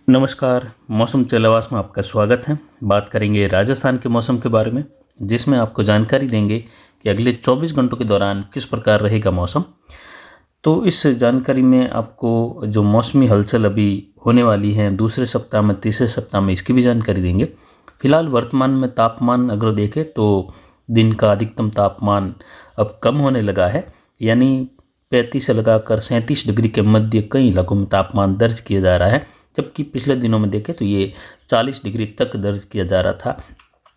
नमस्कार। मौसम चलवास में आपका स्वागत है। बात करेंगे राजस्थान के मौसम के बारे में, जिसमें आपको जानकारी देंगे कि अगले 24 घंटों के दौरान किस प्रकार रहेगा मौसम। तो इस जानकारी में आपको जो मौसमी हलचल अभी होने वाली है दूसरे सप्ताह में, तीसरे सप्ताह में, इसकी भी जानकारी देंगे। फिलहाल वर्तमान में तापमान अगर देखें तो दिन का अधिकतम तापमान अब कम होने लगा है, यानी 35 से लगाकर 37 डिग्री के मध्य कई इलाकों में तापमान दर्ज किया जा रहा है, जबकि पिछले दिनों में देखें तो ये 40 डिग्री तक दर्ज किया जा रहा था।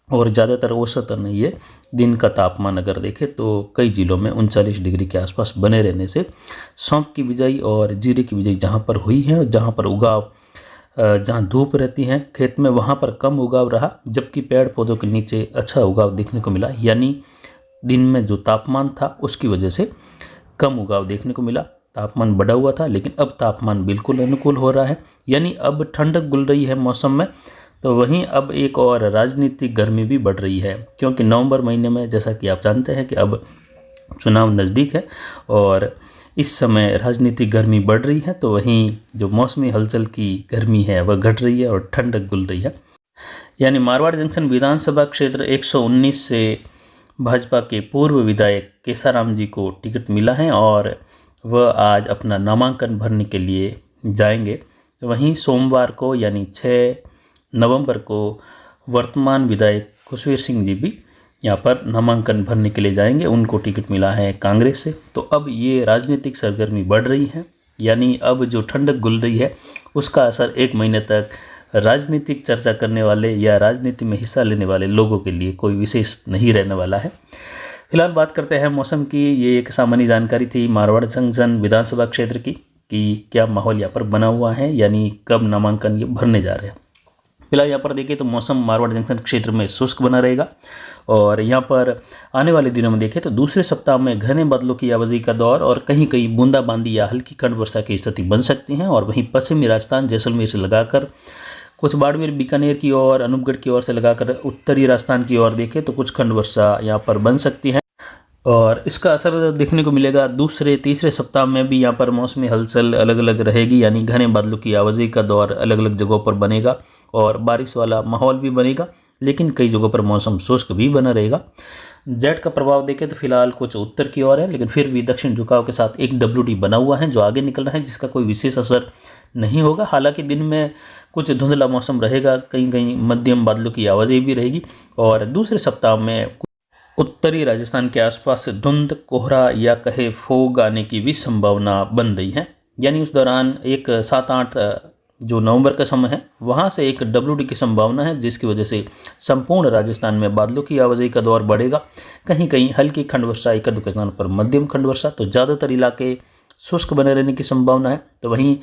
और ज़्यादातर औसतन ये दिन का तापमान अगर देखें तो कई जिलों में 39 डिग्री के आसपास बने रहने से सौंफ की बिजाई और जीरे की बिजाई जहाँ पर हुई है, जहाँ पर उगाव, जहाँ धूप रहती है खेत में, वहाँ पर कम उगाव रहा, जबकि पेड़ पौधों के नीचे अच्छा उगाव देखने को मिला। यानी दिन में जो तापमान था उसकी वजह से कम उगाव देखने को मिला। तापमान बढ़ा हुआ था, लेकिन अब तापमान बिल्कुल अनुकूल हो रहा है, यानी अब ठंडक घुल रही है मौसम में। तो वहीं अब एक और राजनीतिक गर्मी भी बढ़ रही है, क्योंकि नवंबर महीने में, जैसा कि आप जानते हैं कि अब चुनाव नज़दीक है और इस समय राजनीतिक गर्मी बढ़ रही है। तो वहीं जो मौसमी हलचल की गर्मी है वह घट रही है और ठंडक घुल रही है। यानी मारवाड़ जंक्शन विधानसभा क्षेत्र 119 से भाजपा के पूर्व विधायक केसाराम जी को टिकट मिला है और वह आज अपना नामांकन भरने के लिए जाएंगे। वहीं सोमवार को यानी 6 नवंबर को वर्तमान विधायक खुशवीर सिंह जी भी यहाँ पर नामांकन भरने के लिए जाएंगे। उनको टिकट मिला है कांग्रेस से। तो अब ये राजनीतिक सरगर्मी बढ़ रही है, यानी अब जो ठंडक घुल रही है उसका असर एक महीने तक राजनीतिक चर्चा करने वाले या राजनीति में हिस्सा लेने वाले लोगों के लिए कोई विशेष नहीं रहने वाला है। फिलहाल बात करते हैं मौसम की। ये एक सामान्य जानकारी थी मारवाड़ जंक्शन विधानसभा क्षेत्र की कि क्या माहौल यहाँ पर बना हुआ है, यानी कब नामांकन ये भरने जा रहे हैं। फिलहाल यहाँ पर देखिए तो मौसम मारवाड़ जंक्शन क्षेत्र में शुष्क बना रहेगा और यहाँ पर आने वाले दिनों में देखें तो दूसरे सप्ताह में घने बादलों की आवाजाही का दौर और कहीं कहीं बूंदाबांदी या हल्की खंड वर्षा की स्थिति बन सकती है। और वहीं पश्चिमी राजस्थान जैसलमेर से लगाकर कुछ बाड़मेर बीकानेर की ओर, अनूपगढ़ की ओर से लगाकर उत्तरी राजस्थान की ओर देखें तो कुछ खंड वर्षा यहाँ पर बन सकती है और इसका असर देखने को मिलेगा दूसरे तीसरे सप्ताह में भी। यहाँ पर मौसमी हलचल अलग अलग रहेगी, यानी घने बादलों की आवाजाही का दौर अलग अलग जगहों पर बनेगा और बारिश वाला माहौल भी बनेगा, लेकिन कई जगहों पर मौसम शुष्क भी बना रहेगा। जेट का प्रभाव देखें तो फिलहाल कुछ उत्तर की ओर है, लेकिन फिर भी दक्षिण झुकाव के साथ एक WD बना हुआ है जो आगे निकल रहा है, जिसका कोई विशेष असर नहीं होगा। हालांकि दिन में कुछ धुंधला मौसम रहेगा, कहीं कहीं मध्यम बादलों की आवाजाही भी रहेगी और दूसरे सप्ताह में उत्तरी राजस्थान के आसपास धुंध, कोहरा या कहे फोग आने की भी संभावना बन रही है। यानी उस दौरान एक 7-8 जो नवंबर का समय है वहाँ से एक WD की संभावना है, जिसकी वजह से संपूर्ण राजस्थान में बादलों की आवाजाही का दौर बढ़ेगा। कहीं कहीं हल्की खंड वर्षा, एक दो स्थानों पर मध्यम खंड वर्षा, तो ज़्यादातर इलाके शुष्क बने रहने की संभावना है। तो वहीं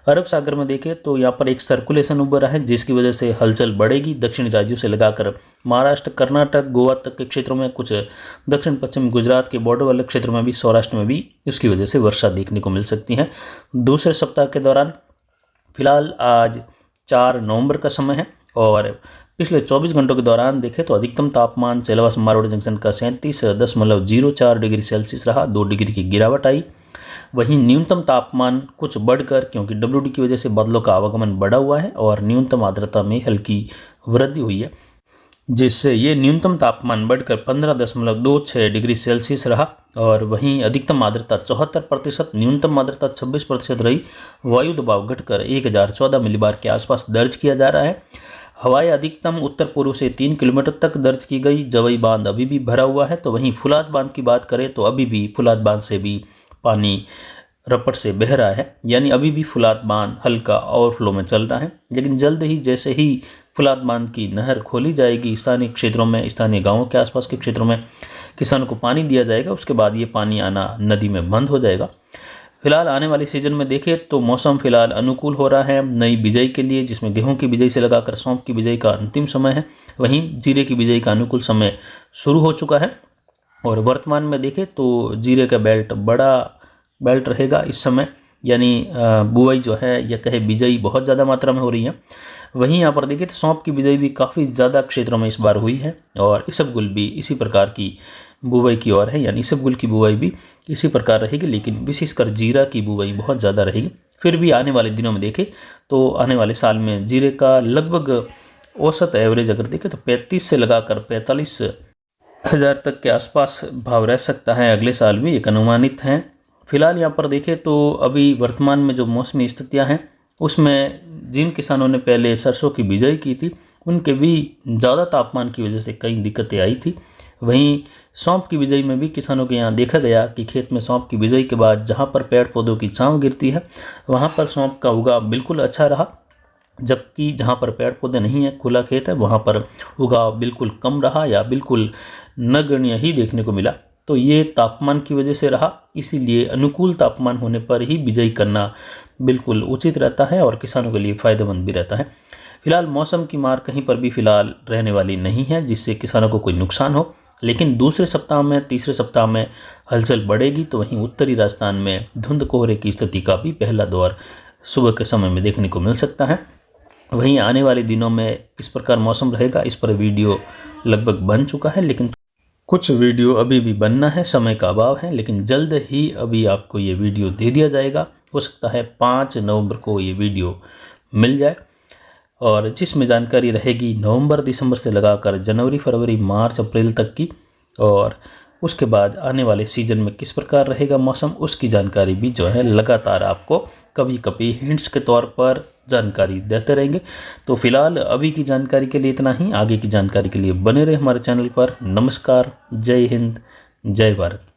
अरब सागर में देखें तो यहाँ पर एक सर्कुलेशन उभरा है, जिसकी वजह से हलचल बढ़ेगी। दक्षिणी राज्यों से लगाकर महाराष्ट्र, कर्नाटक, गोवा तक के क्षेत्रों में, कुछ दक्षिण पश्चिम गुजरात के बॉर्डर वाले क्षेत्रों में भी, सौराष्ट्र में भी उसकी वजह से वर्षा देखने को मिल सकती है दूसरे सप्ताह के दौरान। फिलहाल आज 4 नवंबर का समय है और पिछले 24 घंटों के दौरान देखें तो अधिकतम तापमान सेलावास मारवाड़ जंक्शन का 37.04 डिग्री सेल्सियस रहा, 2 डिग्री की गिरावट आई। वहीं न्यूनतम तापमान कुछ बढ़कर, क्योंकि WD की वजह से बादलों का आवागमन बढ़ा हुआ है और न्यूनतम आर्द्रता में हल्की वृद्धि हुई है, जिससे ये न्यूनतम तापमान बढ़कर 15.26 डिग्री सेल्सियस रहा। और वहीं अधिकतम आर्द्रता 74%, न्यूनतम आर्द्रता 26% रही। वायु दबाव घटकर 1014 मिलीबार के आसपास दर्ज किया जा रहा है। हवाएं अधिकतम उत्तर पूर्व से 3 किलोमीटर तक दर्ज की गई। जवई बांध अभी भी भरा हुआ है। तो वहीं फुलाद बांध की बात करें तो अभी भी फुलाद बांध से भी पानी रपट से बह रहा है, यानी अभी भी फुलाद बांध हल्का ओवरफ्लो में चल रहा है। लेकिन जल्द ही, जैसे ही फुलाद बांध की नहर खोली जाएगी, स्थानीय क्षेत्रों में, स्थानीय गांवों के आसपास के क्षेत्रों में किसानों को पानी दिया जाएगा, उसके बाद ये पानी आना नदी में बंद हो जाएगा। फिलहाल आने वाले सीजन में देखें तो मौसम फिलहाल अनुकूल हो रहा है नई बिजाई के लिए, जिसमें गेहूं की बिजाई से लगाकर सौंफ की बिजाई का अंतिम समय है। वहीं जीरे की बिजाई का अनुकूल समय शुरू हो चुका है और वर्तमान में देखें तो जीरे का बेल्ट बड़ा बेल्ट रहेगा इस समय, यानी बुआई जो है या कहे बिजाई बहुत ज़्यादा मात्रा में हो रही है। वहीं यहाँ पर देखिए तो सौंफ की बिजाई भी काफ़ी ज़्यादा क्षेत्रों में इस बार हुई है और इसबगुल भी इसी प्रकार की बुवाई की ओर है, यानी इसबगुल की बुवाई भी इसी प्रकार रहेगी, लेकिन विशेषकर जीरा की बुवाई बहुत ज़्यादा रहेगी। फिर भी आने वाले दिनों में देखें तो आने वाले साल में जीरे का लगभग औसत एवरेज अगर देखें तो 35 से लगाकर 45,000 तक के आसपास भाव रह सकता है अगले साल भी, एक अनुमानित है। फिलहाल यहाँ पर देखें तो अभी वर्तमान में जो मौसमी स्थितियाँ हैं उसमें जिन किसानों ने पहले सरसों की बिजाई की थी उनके भी ज़्यादा तापमान की वजह से कई दिक्कतें आई थी। वहीं सौंफ की बिजाई में भी किसानों के यहाँ देखा गया कि खेत में सौंफ की बिजाई के बाद जहाँ पर पेड़ पौधों की छांव गिरती है वहाँ पर सौंफ का उगाव बिल्कुल अच्छा रहा, जबकि जहाँ पर पेड़ पौधे नहीं है, खुला खेत है, वहाँ पर उगाव बिल्कुल कम रहा या बिल्कुल नगण्य ही देखने को मिला। तो ये तापमान की वजह से रहा, इसीलिए अनुकूल तापमान होने पर ही बिजाई करना बिल्कुल उचित रहता है और किसानों के लिए फ़ायदेमंद भी रहता है। फिलहाल मौसम की मार कहीं पर भी फिलहाल रहने वाली नहीं है जिससे किसानों को कोई नुकसान हो, लेकिन दूसरे सप्ताह में, तीसरे सप्ताह में हलचल बढ़ेगी। तो वहीं उत्तरी राजस्थान में धुंध कोहरे की स्थिति का भी पहला दौर सुबह के समय में देखने को मिल सकता है। वहीं आने वाले दिनों में किस प्रकार मौसम रहेगा इस पर वीडियो लगभग बन चुका है, लेकिन कुछ वीडियो अभी भी बनना है, समय का अभाव है, लेकिन जल्द ही अभी आपको ये वीडियो दे दिया जाएगा। हो सकता है 5 नवंबर को ये वीडियो मिल जाए, और जिसमें जानकारी रहेगी नवंबर दिसंबर से लगाकर जनवरी फरवरी मार्च अप्रैल तक की, और उसके बाद आने वाले सीजन में किस प्रकार रहेगा मौसम उसकी जानकारी भी जो है लगातार आपको कभी कभी हिंट्स के तौर पर जानकारी देते रहेंगे। तो फिलहाल अभी की जानकारी के लिए इतना ही, आगे की जानकारी के लिए बने रहे हमारे चैनल पर। नमस्कार, जय हिंद, जय भारत।